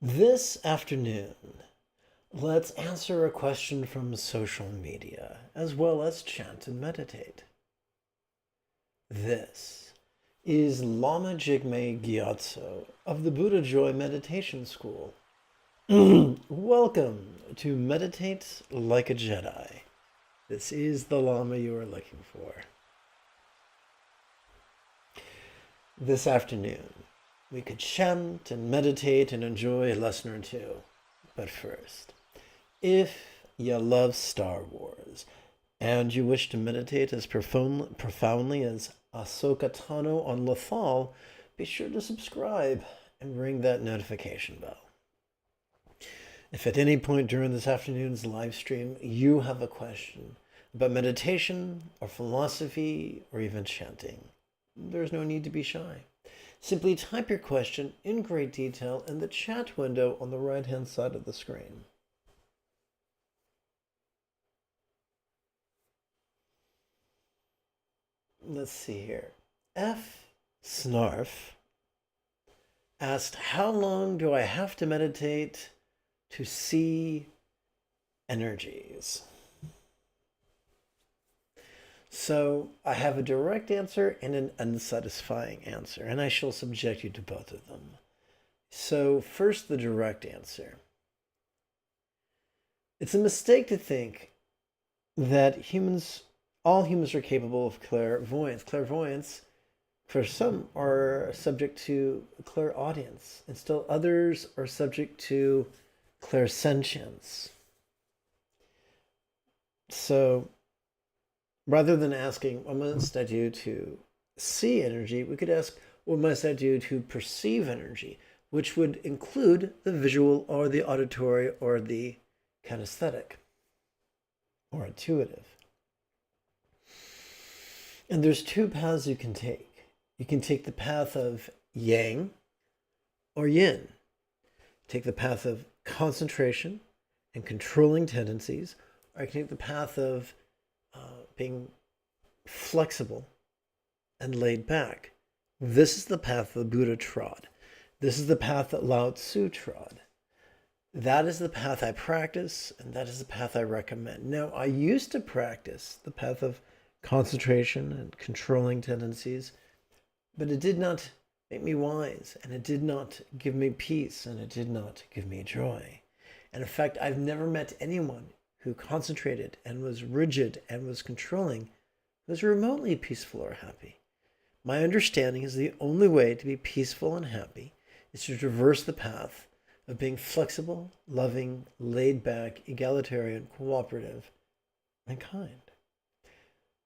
This afternoon, let's answer a question from social media, as well as chant and meditate. This is Lama Jigme Gyatso of the Buddha Joy Meditation School. Welcome to Meditate Like a Jedi. This is the Lama you are looking for. This afternoon, we could chant and meditate and enjoy a lesson or two. But first, if you love Star Wars and you wish to meditate as profoundly as Ahsoka Tano on Lothal, be sure to subscribe and ring that notification bell. If at any point during this afternoon's live stream you have a question about meditation or philosophy or even chanting, there's no need to be shy. Simply type your question in great detail in the chat window on the right-hand side of the screen. Let's see here. F. Snarf asked, how long do I have to meditate to see energies? So I have a direct answer and an unsatisfying answer, and I shall subject you to both of them. So first, the direct answer. It's a mistake to think that all humans are capable of clairvoyance. Clairvoyance, for some, are subject to clairaudience, and still others are subject to clairsentience. So rather than asking, what must I do to see energy, we could ask, what must I do to perceive energy, which would include the visual or the auditory or the kinesthetic or intuitive. And there's two paths you can take. You can take the path of yang or yin. Take the path of concentration and controlling tendencies, or you can take the path of being flexible and laid back. This is the path the Buddha trod. This is the path that Lao Tzu trod. That is the path I practice, and that is the path I recommend. Now, I used to practice the path of concentration and controlling tendencies, but it did not make me wise, and it did not give me peace, and it did not give me joy. And in fact, I've never met anyone who concentrated and was rigid and was controlling, was remotely peaceful or happy. My understanding is the only way to be peaceful and happy is to traverse the path of being flexible, loving, laid back, egalitarian, cooperative, and kind.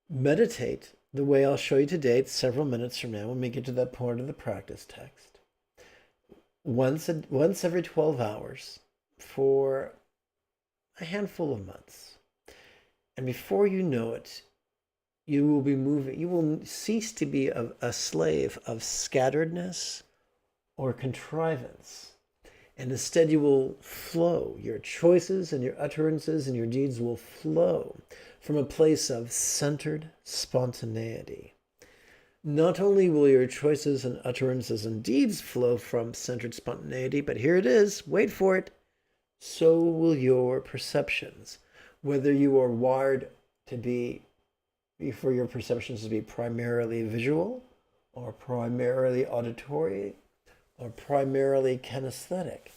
Meditate the way I'll show you today, several minutes from now when we get to that part of the practice text. Once every 12 hours for a handful of months. And before you know it, you will be moving, you will cease to be a slave of scatteredness or contrivance. And instead you will flow. Your choices and your utterances and your deeds will flow from a place of centered spontaneity. Not only will your choices and utterances and deeds flow from centered spontaneity, but here it is, wait for it, so will your perceptions. Whether you are wired to be, for your perceptions to be primarily visual, or primarily auditory, or primarily kinesthetic,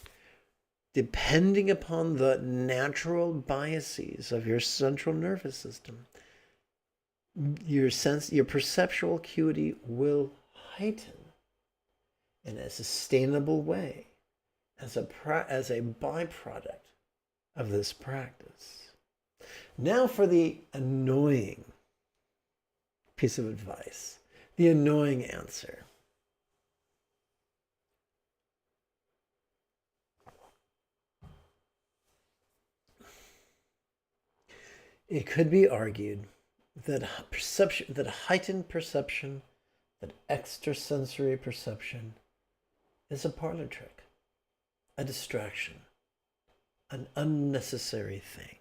depending upon the natural biases of your central nervous system, your perceptual acuity will heighten in a sustainable way as a byproduct of this practice. Now for the annoying piece of advice, the annoying answer. It could be argued that heightened perception, that extrasensory perception is a parlor trick, a distraction, an unnecessary thing.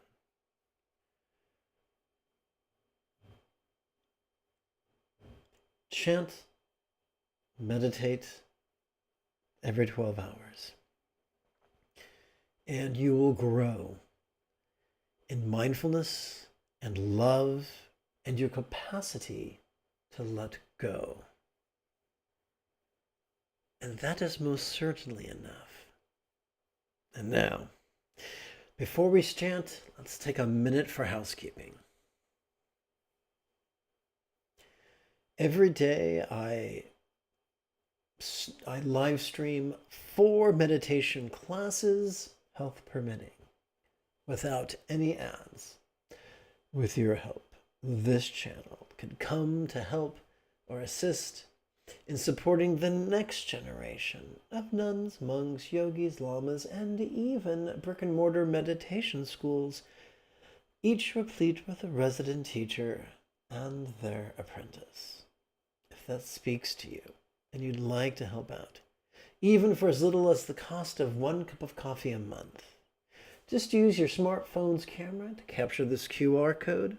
Chant, meditate every 12 hours. and you will grow in mindfulness and love and your capacity to let go. And that is most certainly enough. And now, before we chant, let's take a minute for housekeeping. Every day I live stream 4 meditation classes, health permitting, without any ads. With your help, this channel can come to help or assist in supporting the next generation of nuns, monks, yogis, lamas, and even brick-and-mortar meditation schools, each replete with a resident teacher and their apprentice. If that speaks to you and you'd like to help out, even for as little as the cost of 1 cup of coffee a month, just use your smartphone's camera to capture this QR code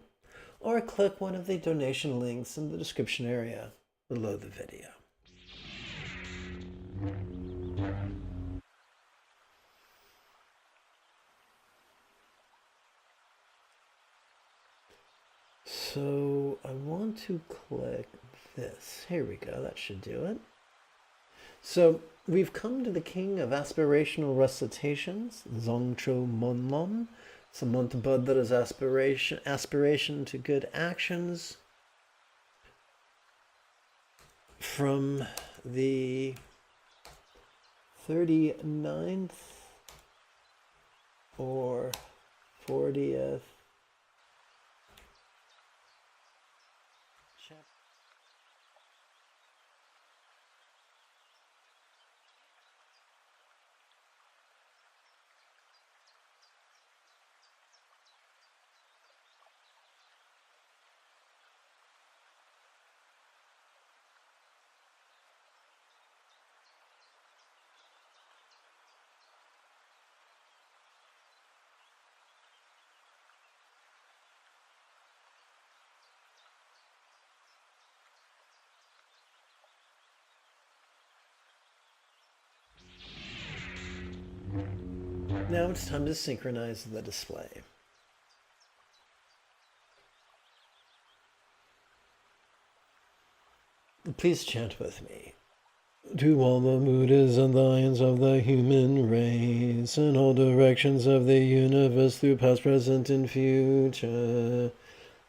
or click one of the donation links in the description area below the video. So I want to click this. Here we go. That should do it. So we've come to the king of aspirational recitations, Zongcho Monlon. It's a mantra that is aspiration to good actions. From the 39th or 40th chapter. Now it's time to synchronize the display. Please chant with me. To all the Buddhas and Lions of the human race, in all directions of the universe through past, present, and future.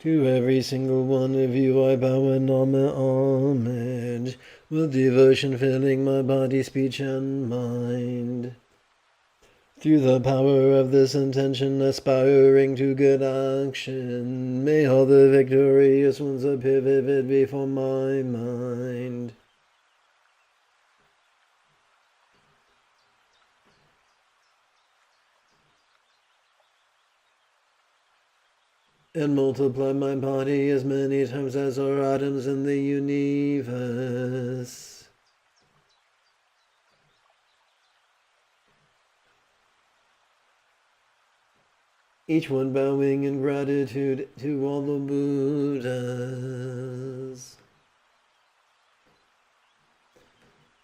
To every single one of you I bow in homage, with devotion filling my body, speech, and mind. Through the power of this intention, aspiring to good action, may all the victorious ones appear vivid before my mind. And multiply my body as many times as are atoms in the universe. Each one bowing in gratitude to all the Buddhas.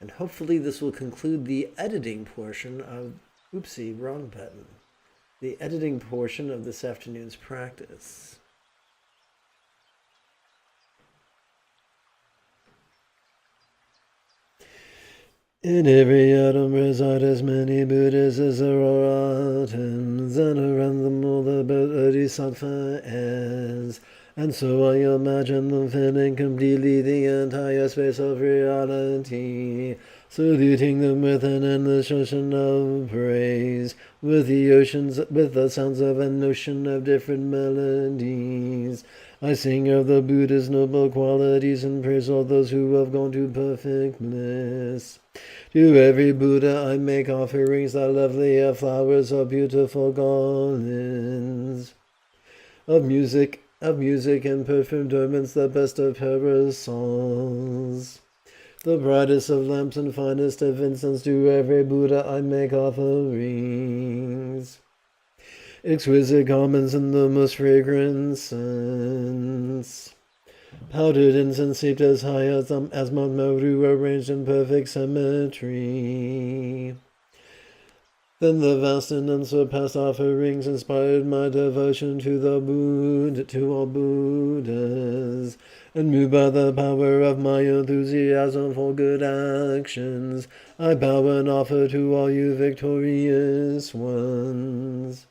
And hopefully this will conclude the editing portion of, oopsie, wrong button. The editing portion of this afternoon's practice. In every atom reside as many Buddhas as there are atoms, and around them all the Bodhisattva is. And so I imagine them filling completely the entire space of reality, saluting them with an endless ocean of praise, with the sounds of an ocean of different melodies. I sing of the Buddha's noble qualities and praise all those who have gone to perfect bliss. To every Buddha I make offerings, the lovelier flowers or beautiful garlands of music and perfumed ornaments, the best of parasols, the brightest of lamps and finest of incense. To every Buddha I make offerings, exquisite garments and the most fragrant scents, powdered incense heaped as high as Mount Meru, arranged in perfect symmetry. Then the vast and unsurpassed offerings inspired my devotion to all Buddhas, and moved by the power of my enthusiasm for good actions, I bow and offer to all you victorious ones.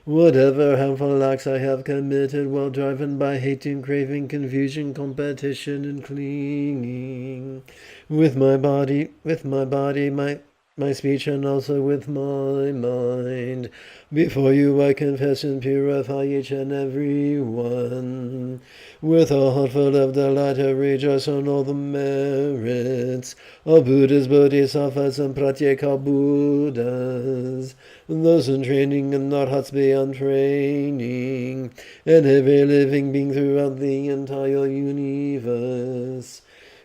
Whatever harmful acts I have committed while driven by hating, craving, confusion, competition, and clinging, with my body, my speech, and also with my mind. Before you I confess and purify each and every one. With a heart full of delight I rejoice on all the merits of Buddhas, Bodhisattvas, and Pratyeka Buddhas, those in training and not hearts beyond training, and every living being throughout the entire universe.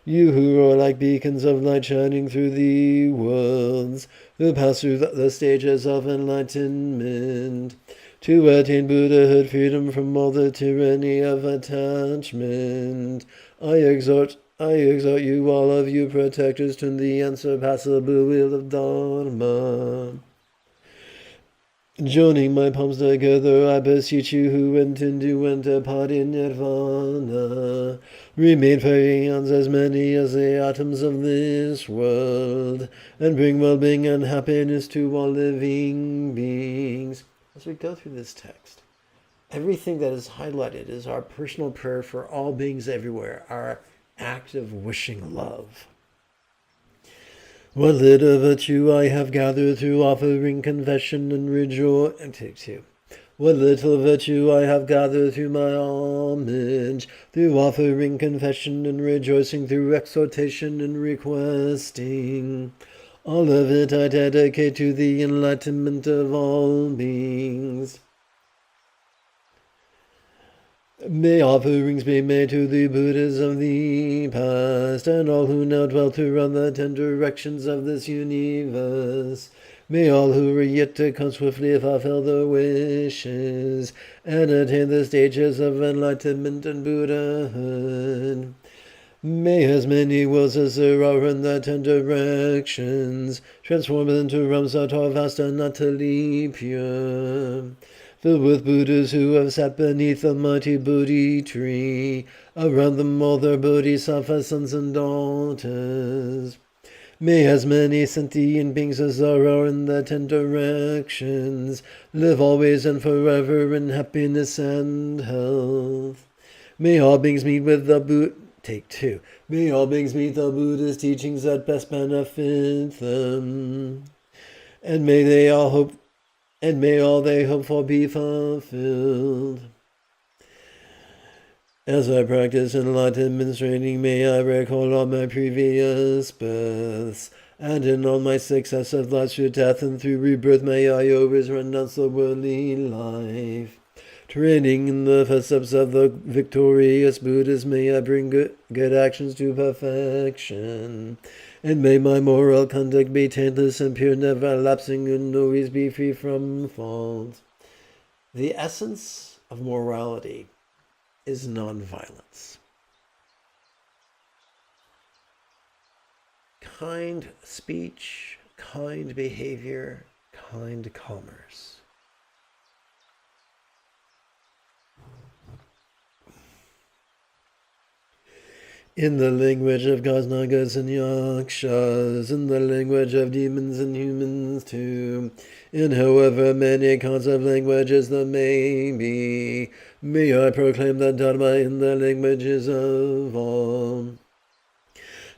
You who are like beacons of light shining through the worlds, who pass through the stages of enlightenment, to attain Buddhahood, freedom from all the tyranny of attachment. I exhort you, all of you protectors, to the unsurpassable wheel of Dharma. Joining my palms together, I beseech you who intend to enter Parinirvana, remain for eons as many as the atoms of this world, and bring well-being and happiness to all living beings. As we go through this text, everything that is highlighted is our personal prayer for all beings everywhere, our act of wishing love. What little virtue I have gathered through offering confession and rejoicing. What little virtue I have gathered through my homage, through offering confession and rejoicing, through exhortation and requesting. All of it I dedicate to the enlightenment of all beings. May offerings be made to the Buddhas of the past, and all who now dwell throughout the 10 directions of this universe. May all who are yet to come swiftly fulfill their wishes, and attain the stages of enlightenment and Buddhahood. May as many worlds as there are in the 10 directions transform into realms that are vast and utterly pure, filled with Buddhas who have sat beneath the mighty Bodhi tree, around them all their Bodhisattva sons and daughters. May as many sentient beings as there are in the 10 directions live always and forever in happiness and health. May all beings meet with the Buddha. Take 2. May all beings meet the Buddha's teachings that best benefit them, and may all they hope for be fulfilled. As I practice enlightenment training, may I recall all my previous births, and in all my successive lives through death and through rebirth, may I always renounce the worldly life. Training in the footsteps of the victorious Buddhas, may I bring good actions to perfection, and may my moral conduct be taintless and pure, never lapsing, and always be free from fault. The essence of morality is nonviolence. Kind speech, kind behavior, kind commerce. In the language of gods, nagas, and yakshas, in the language of demons and humans too, in however many kinds of languages there may be, may I proclaim the Dharma in the languages of all.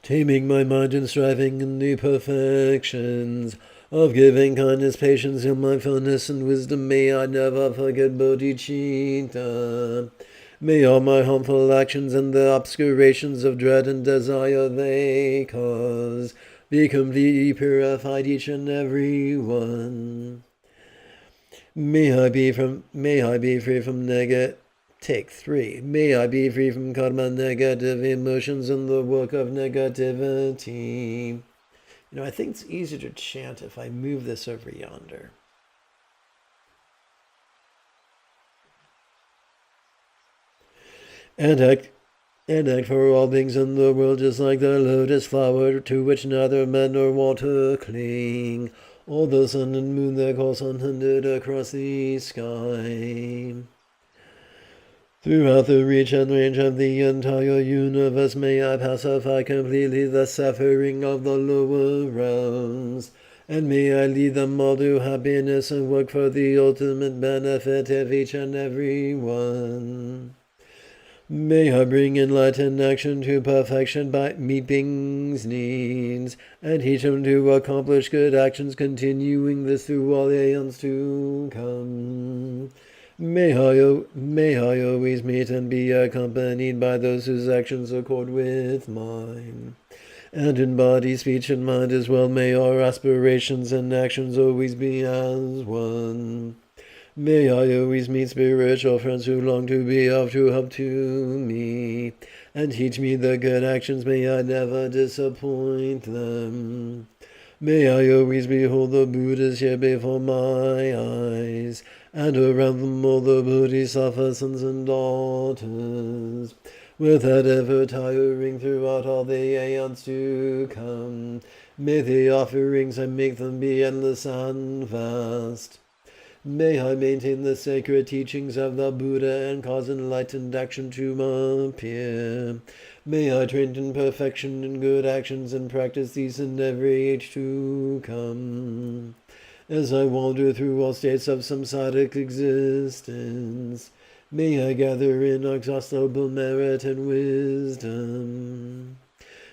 Taming my mind and striving in the perfections of giving, kindness, patience, and mindfulness and wisdom, may I never forget bodhicitta. May all my harmful actions and the obscurations of dread and desire they cause be completely purified, each and every one. May I be free from Take 3. May I be free from karma, negative emotions, and the work of negativity. I think it's easier to chant if I move this over yonder. And act for all beings in the world, just like the lotus flower to which neither man nor water cling. all the sun and moon that course unhindered across the sky. Throughout the reach and range of the entire universe, may I pacify completely the suffering of the lower realms, and may I lead them all to happiness and work for the ultimate benefit of each and every one. May I bring enlightened action to perfection by meet beings' needs, and teach them to accomplish good actions, continuing this through all aeons to come. May I always meet and be accompanied by those whose actions accord with mine. And in body, speech, and mind as well, may our aspirations and actions always be as one. May I always meet spiritual friends who long to be of true help to me, and teach me the good actions. May I never disappoint them. May I always behold the Buddhas here before my eyes, and around them all the Bodhisattvas, sons and daughters, without ever tiring throughout all the aeons to come. May the offerings I make them be endless and vast. May I maintain the sacred teachings of the Buddha and cause enlightened action to appear. May I train in perfection in good actions and practice these in every age to come. As I wander through all states of samsaric existence, may I gather inexhaustible merit and wisdom,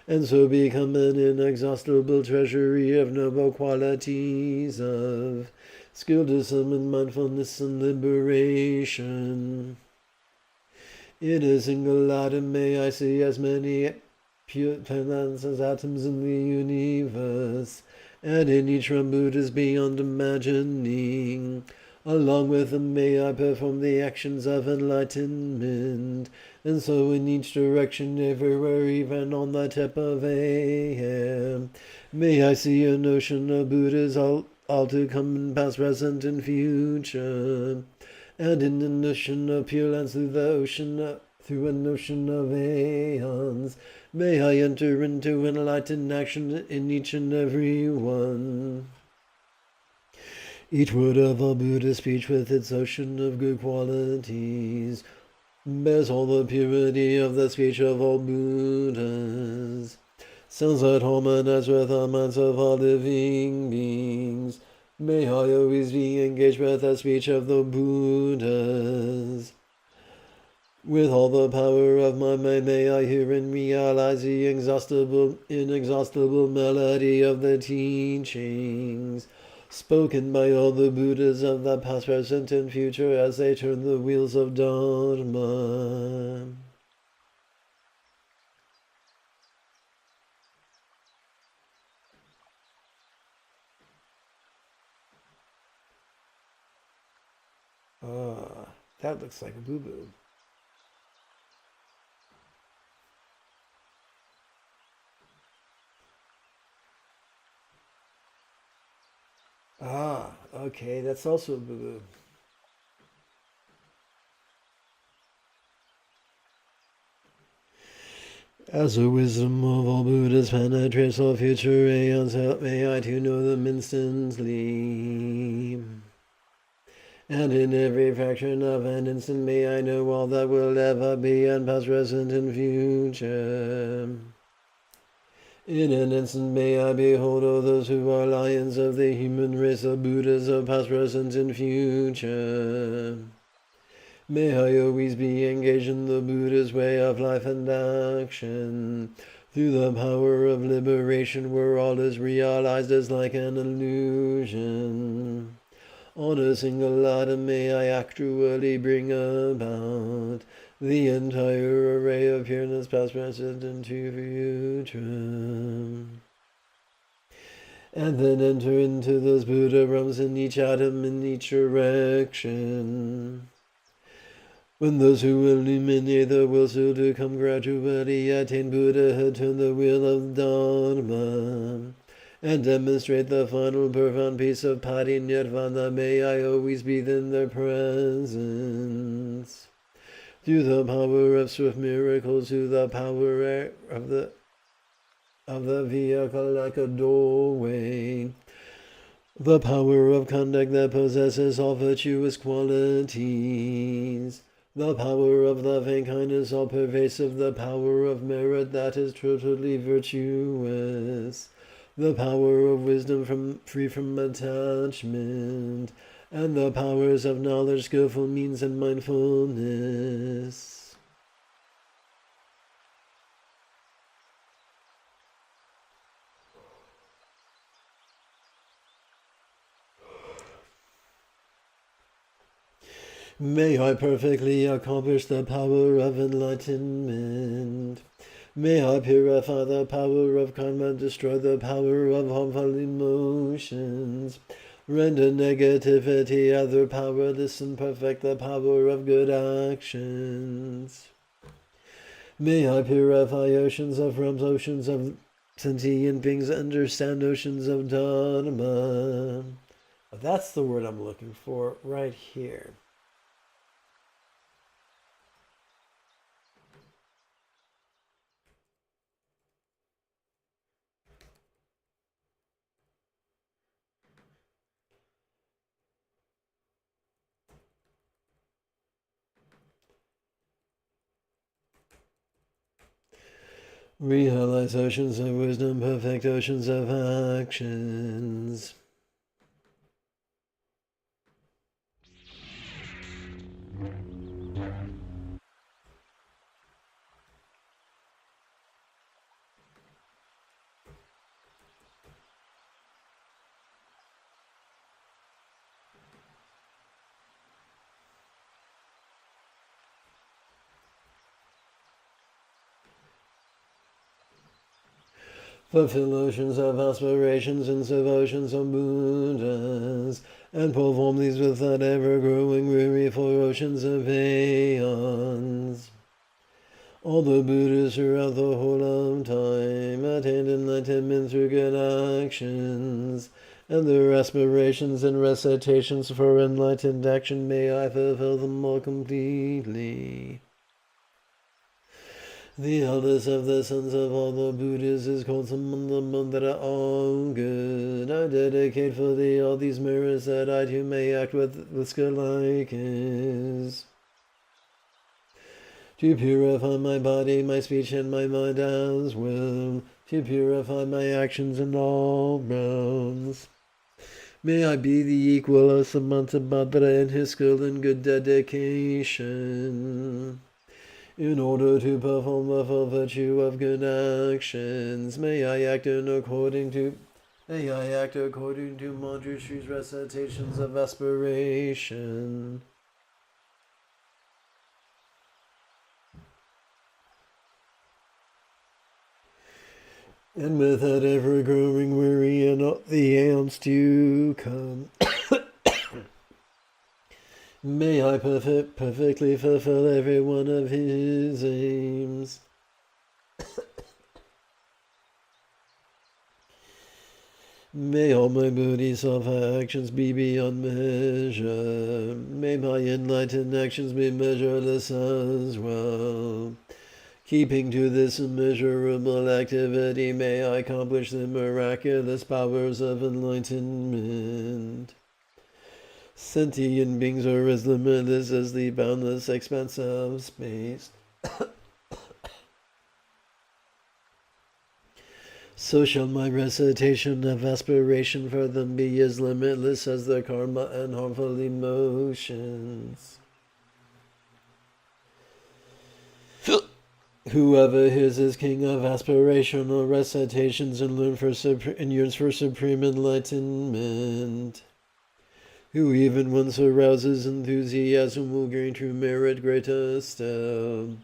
and so become an inexhaustible treasury of noble qualities of skill, discernment, mindfulness, and liberation. In a single atom may I see as many pure planets as atoms in the universe, and in each one Buddhas beyond imagining. Along with them may I perform the actions of enlightenment, and so in each direction, everywhere, even on the tip of a hair, may I see a notion of Buddhas all to come in past, present, and future, and in the notion of pure lands through a notion of aeons, may I enter into enlightened action in each and every one. Each word of a Buddha speech with its ocean of good qualities bears all the purity of the speech of all Buddhas. Sounds that harmonize with the minds of all living beings. May I always be engaged with the speech of the Buddhas. With all the power of my mind, may I hear and realize the inexhaustible melody of the teachings spoken by all the Buddhas of the past, present, and future as they turn the wheels of Dharma. That looks like a boo-boo. Okay, that's also a boo-boo. As the wisdom of all Buddhas penetrates all future aeons, help may I to know them instantly. And in every fraction of an instant may I know all that will ever be, and past, present, and future. In an instant may I behold all those who are lions of the human race, the Buddhas of past, present, and future. May I always be engaged in the Buddha's way of life and action, through the power of liberation, where all is realized as like an illusion. On a single atom may I actually bring about the entire array of pureness, past, present, and to future. And then enter into those Buddha realms in each atom, in each direction. When those who illuminate the will still to come gradually attain Buddhahood, turn the wheel of Dharma, and demonstrate the final profound peace of Pati Nirvana, may I always be in their presence. Through the power of swift miracles, through the power of the vehicle like a doorway, the power of conduct that possesses all virtuous qualities, the power of loving kindness all pervasive, the power of merit that is totally virtuous, the power of wisdom free from attachment, and the powers of knowledge, skillful means, and mindfulness. May I perfectly accomplish the power of enlightenment. May I purify the power of karma, destroy the power of harmful emotions, render negativity other powerless, and perfect the power of good actions. May I purify oceans of realms, oceans of sentient beings, understand oceans of dharma. That's the word I'm looking for right here. Realize oceans of wisdom, perfect oceans of actions. Fulfill oceans of aspirations and serve oceans of Buddhas, and perform these without ever growing weary for oceans of aeons. All the Buddhas throughout the whole of time attained enlightenment through good actions, and their aspirations and recitations for enlightened action may I fulfill them all completely. The eldest of the sons of all the Buddhas is called Samandamandra, all good. I dedicate for thee all these merits that I too may act with skill like his. To purify my body, my speech, and my mind as well. To purify my actions in all realms. May I be the equal of Samantabhadra in his skill and good dedication. In order to perform the full virtue of good actions, may I act according to Manjushri's recitations of aspiration. And without ever growing weary in all the aeons to come, may I perfectly fulfill every one of his aims. May all my bodhisattva actions be beyond measure. May my enlightened actions be measureless as well. Keeping to this immeasurable activity, may I accomplish the miraculous powers of enlightenment. Sentient beings are as limitless as the boundless expanse of space. So shall my recitation of aspiration for them be as limitless as the karma and harmful emotions. Whoever hears is king of aspirational recitations and yearns for supreme enlightenment, who even once arouses enthusiasm will gain true merit greater still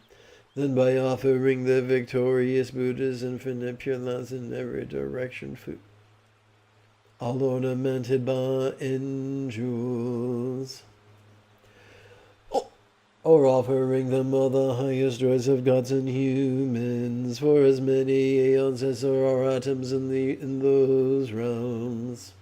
than by offering the victorious Buddha's infinite pure lands in every direction, all ornamented by angels. Or offering them all the highest joys of gods and humans, for as many aeons as there are atoms in those realms.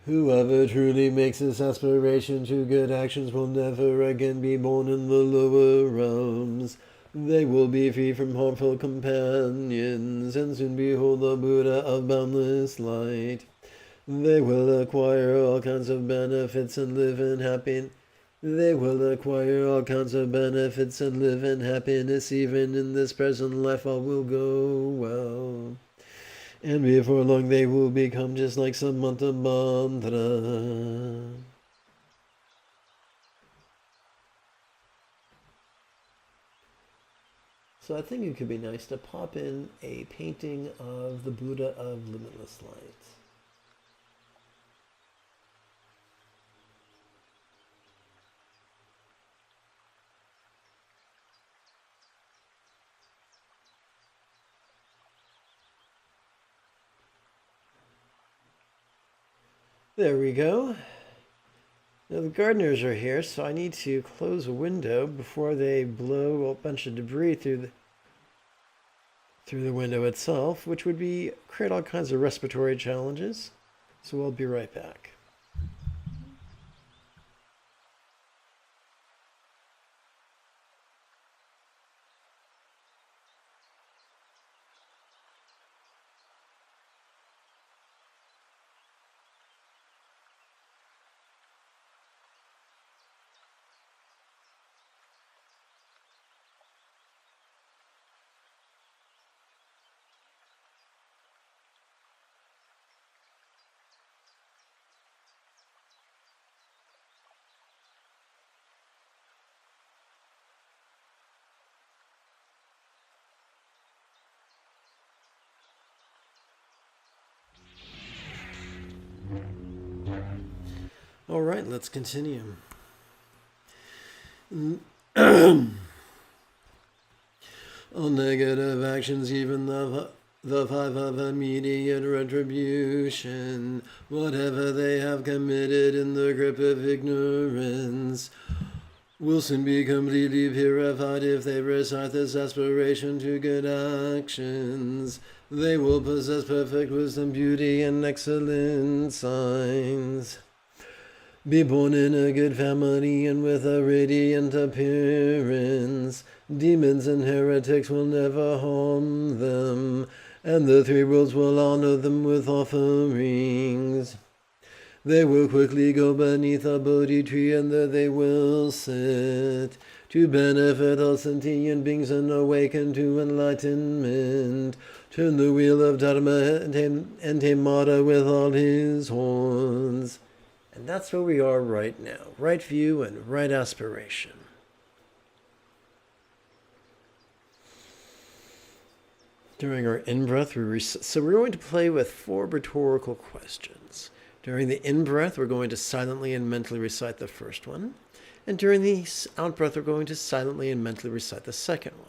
Whoever truly makes this aspiration to good actions will never again be born in the lower realms, They will be free from harmful companions and soon behold the Buddha of boundless light. They will acquire all kinds of benefits and live in happiness. They will acquire all kinds of benefits and live in happiness. Even in this present life, all will go well. And before long, they will become just like Samanta Mantra. So I think it could be nice to pop in a painting of the Buddha of Limitless Light. There we go. Now the gardeners are here, so I need to close a window before they blow a bunch of debris through the window itself, which would create all kinds of respiratory challenges. So I'll be right back. All right, let's continue. All negative actions, even the five of immediate retribution, whatever they have committed in the grip of ignorance, will soon be completely purified if they recite this aspiration to good actions. They will possess perfect wisdom, beauty, and excellent signs. Be born in a good family and with a radiant appearance. Demons and heretics will never harm them, and the three worlds will honor them with offerings. They will quickly go beneath a Bodhi tree, and there they will sit, to benefit all sentient beings and awaken to enlightenment. Turn the wheel of Dharma and tame Mara with all his horns. And that's where we are right now. Right view and right aspiration. During our in-breath, so we're going to play with 4 rhetorical questions. During the in-breath, we're going to silently and mentally recite the first one. And during the out-breath, we're going to silently and mentally recite the second one.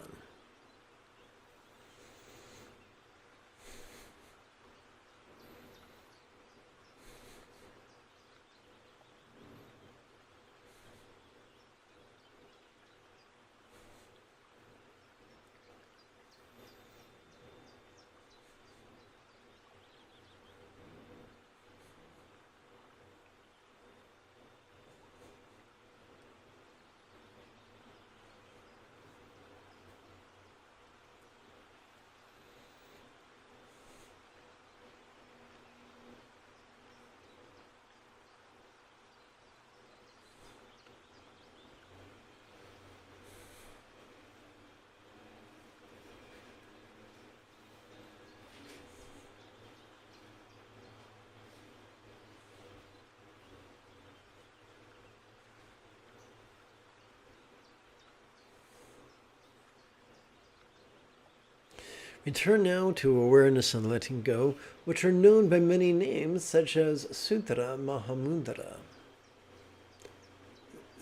We turn now to awareness and letting go, which are known by many names such as Sutra, Mahamudra,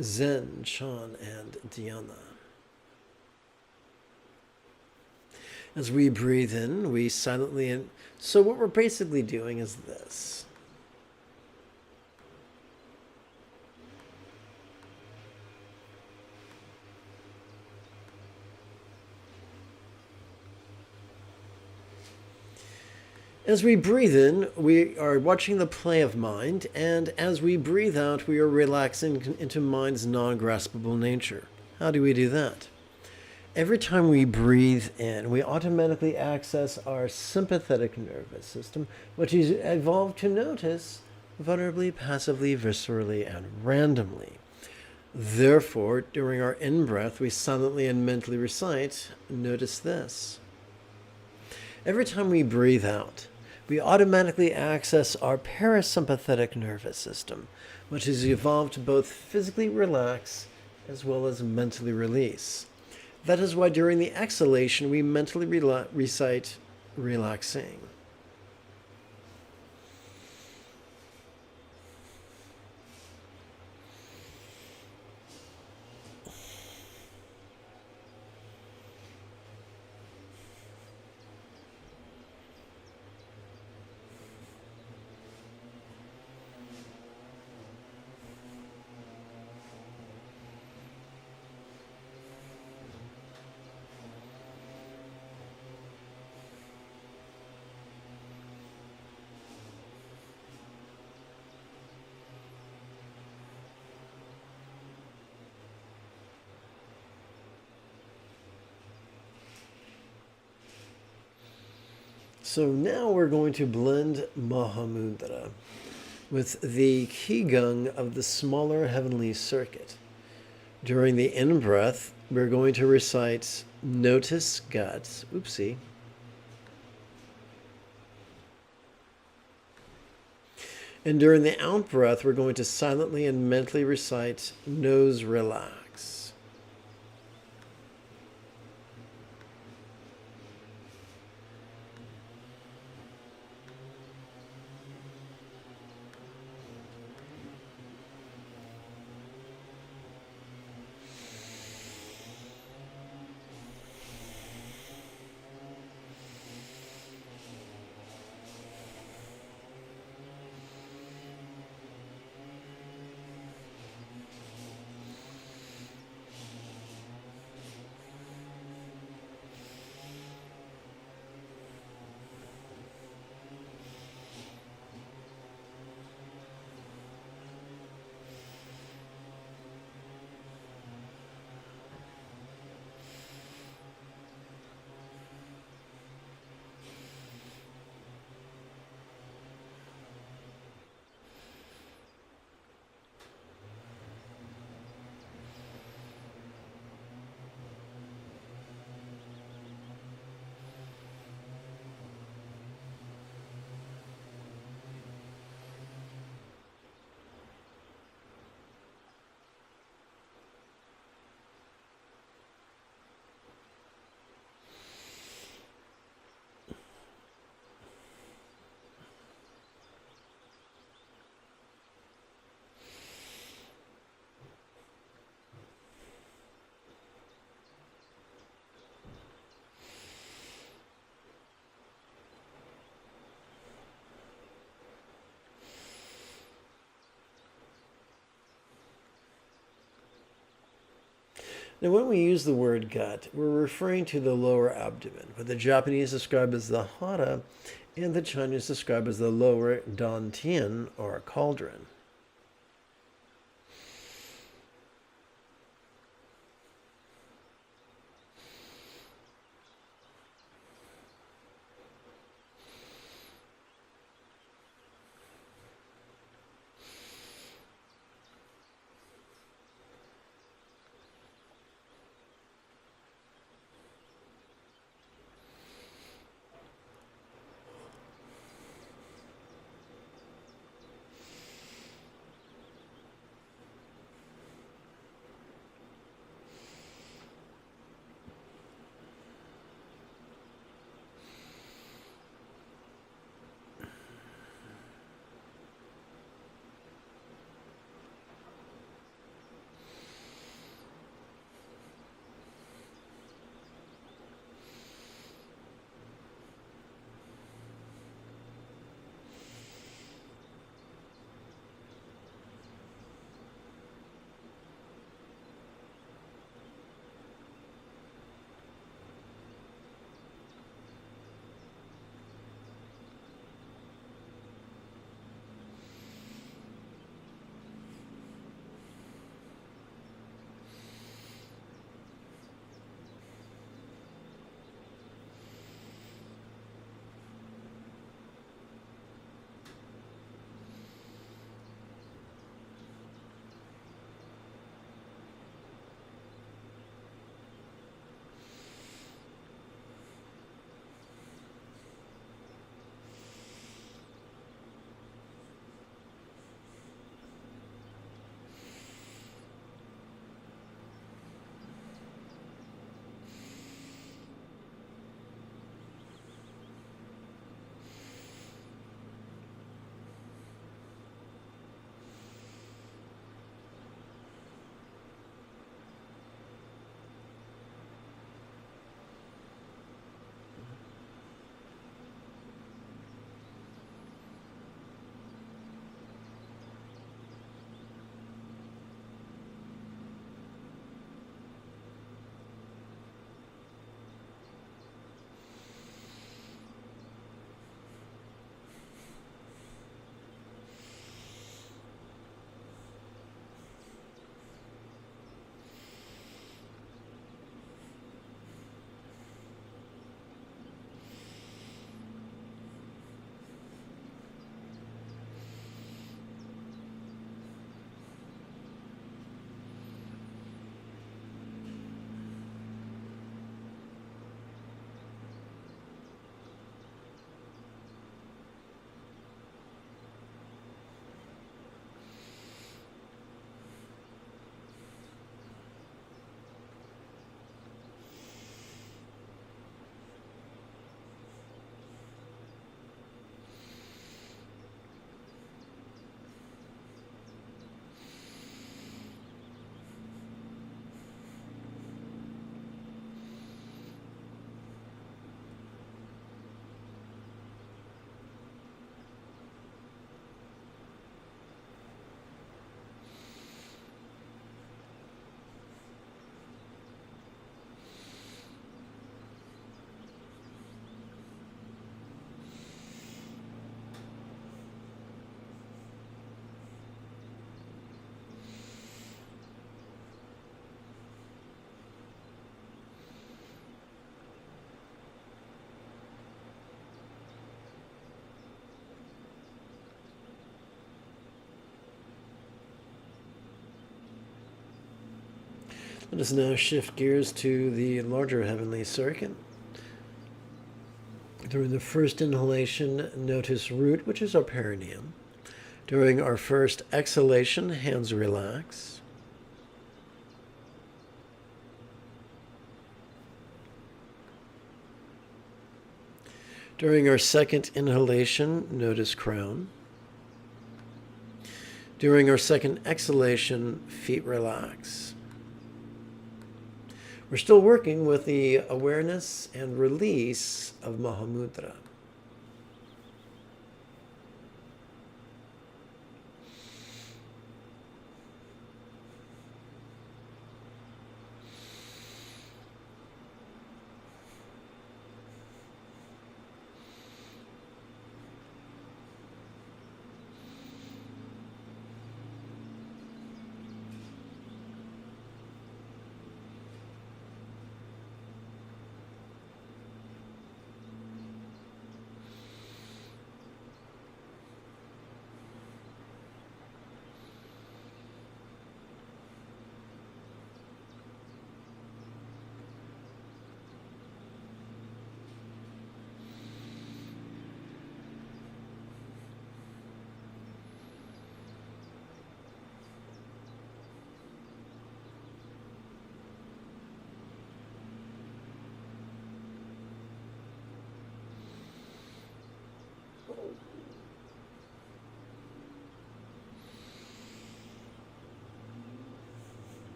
Zen, Chan, and Dhyana. As we breathe in, we silently... So what we're basically doing is this. As we breathe in, we are watching the play of mind, and as we breathe out, we are relaxing into mind's non-graspable nature. How do we do that? Every time we breathe in, we automatically access our sympathetic nervous system, which is evolved to notice vulnerably, passively, viscerally, and randomly. Therefore, during our in-breath, we silently and mentally recite, notice this. Every time we breathe out, we automatically access our parasympathetic nervous system, which is evolved to both physically relax as well as mentally release. That is why during the exhalation, we mentally recite relaxing. So now we're going to blend Mahamudra with the Qigong of the smaller heavenly circuit. During the in-breath, we're going to recite Notice Guts. Oopsie. And during the out-breath, we're going to silently and mentally recite Nose Relax. Now, when we use the word gut, we're referring to the lower abdomen, what the Japanese describe as the hara and the Chinese describe as the lower dantian, or cauldron. Let us now shift gears to the larger heavenly circuit. During the first inhalation, notice root, which is our perineum. During our first exhalation, hands relax. During our second inhalation, notice crown. During our second exhalation, feet relax. We're still working with the awareness and release of Mahamudra.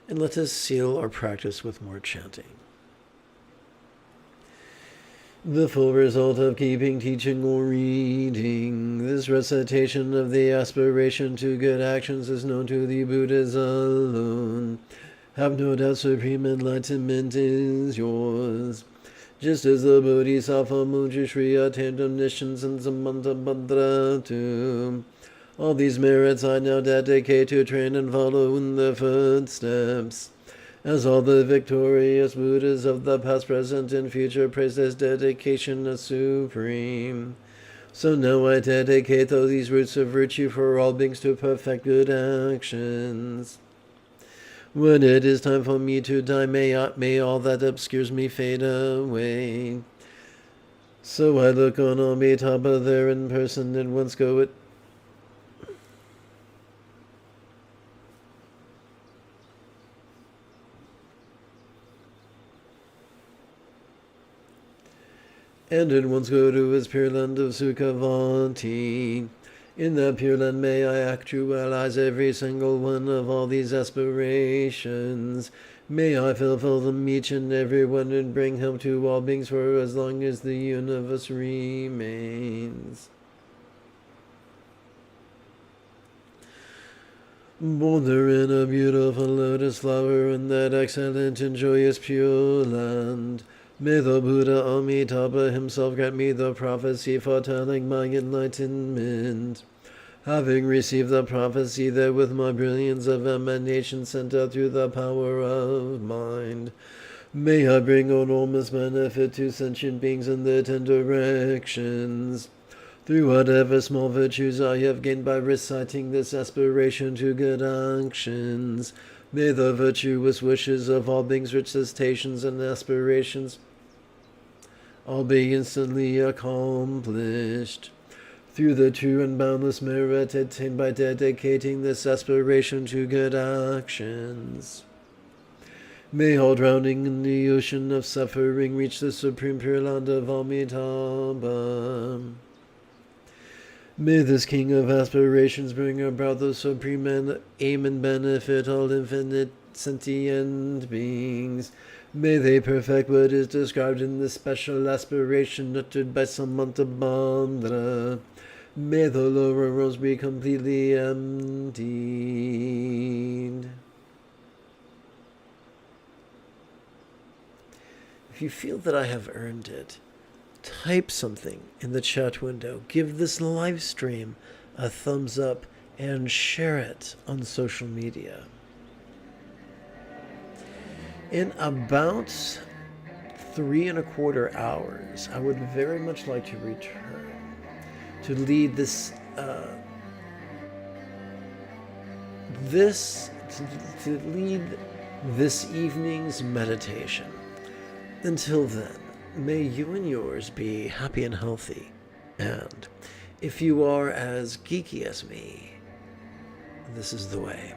And let us seal our practice with more chanting. The full result of keeping, teaching, or reading this recitation of the aspiration to good actions is known to the Buddhas alone. Have no doubt supreme enlightenment is yours. Just as the Bodhisattva Manjushri attained omniscience and Samantabhadra too. All these merits I now dedicate to train and follow in the footsteps. As all the victorious Buddhas of the past, present, and future praise this dedication as supreme. So now I dedicate these roots of virtue for all beings to perfect good actions. When it is time for me to die, may all that obscures me fade away. So I look on Amitabha there in person and once go it. And at once go to his pure land of Sukhavati. In that pure land may I actualize every single one of all these aspirations. May I fulfill them each and every one and bring help to all beings for as long as the universe remains. Born there in a beautiful lotus flower in that excellent and joyous pure land. May the Buddha Amitabha himself grant me the prophecy foretelling my enlightenment. Having received the prophecy that with my brilliance of emanation sent out through the power of mind, may I bring enormous benefit to sentient beings in their 10 directions. Through whatever small virtues I have gained by reciting this aspiration to good actions, may the virtuous wishes of all beings, recitations, and aspirations all be instantly accomplished. Through the true and boundless merit attained by dedicating this aspiration to good actions, may all drowning in the ocean of suffering reach the supreme pure land of Amitabha. May this king of aspirations bring about the supreme aim and benefit all infinite sentient beings. May they perfect what is described in this special aspiration uttered by Samantabhadra. May the lower realms be completely emptied. If you feel that I have earned it, type something in the chat window. Give this live stream a thumbs up and share it on social media. In about 3¼ hours, I would very much like to return to lead this lead this evening's meditation. Until then, may you and yours be happy and healthy. And if you are as geeky as me, this is the way.